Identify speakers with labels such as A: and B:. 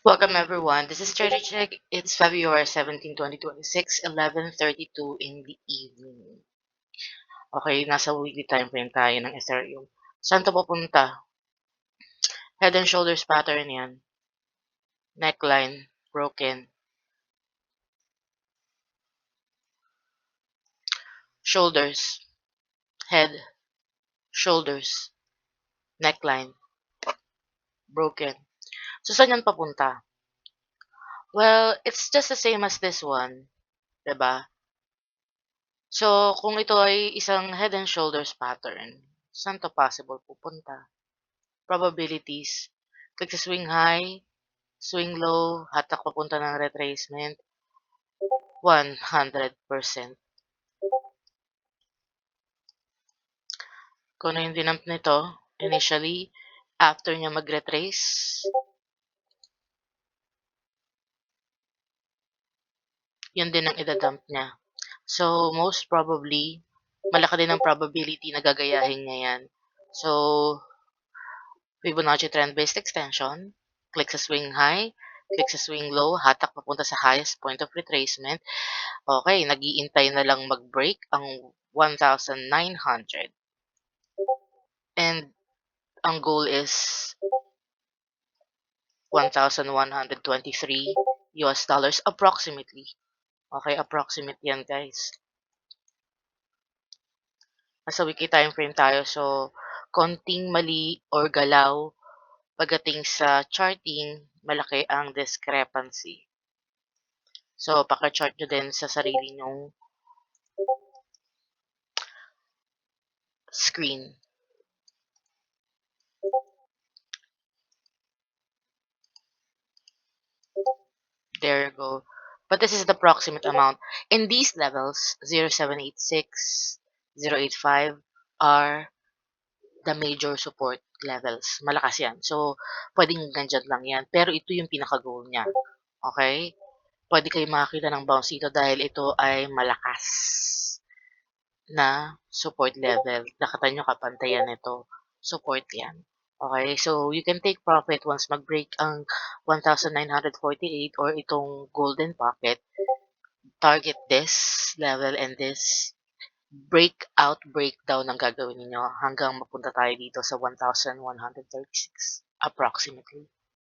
A: Welcome everyone. This is Trader Check. It's February 17, 2026, 11:32 in the evening. Okay, nasa weekly time frame tayo ng Ethereum. Saan to papunta? Head and shoulders pattern yan. Neckline, broken. Shoulders, head, shoulders, neckline, broken. So saan yan papunta? Well, it's just the same as this one. 'Di ba? So, kung ito ay isang head and shoulders pattern, saan to possible pupunta? Probabilities. Click sa swing high, swing low, hatak papunta ng retracement, 100%. Kung ano yung dinump nito, initially, after niya mag-retrace, yun din ang idadump niya. So, most probably, malaki din ang probability na gagayahin niya yan. So, Fibonacci trend-based extension, click sa swing high, click sa swing low, hatak papunta sa highest point of retracement. Okay, nag-iintay na lang mag-break ang 1,900. And ang goal is 1,123 US dollars approximately. Okay, approximate yan guys. Nasa weekly time frame tayo, so konting mali or galaw pagdating sa charting, malaki ang discrepancy. So, paka-chart nyo din sa sarili nyong screen. There you go. But this is the approximate amount. In these levels, 0786, 085 are the major support levels. Malakas yan. So, pwedeng nandyan lang yan. Pero ito yung pinaka-goal niya. Okay? Pwede kayo makakita ng bounce dito dahil ito ay malakas na support level. Nakita nyo kapantayan nito. Support yan. Okay, so you can take profit once mag-break ang 1,948 or itong golden pocket. Target this level and this breakout, breakdown ang gagawin niyo hanggang mapunta tayo dito sa 1,136 approximately.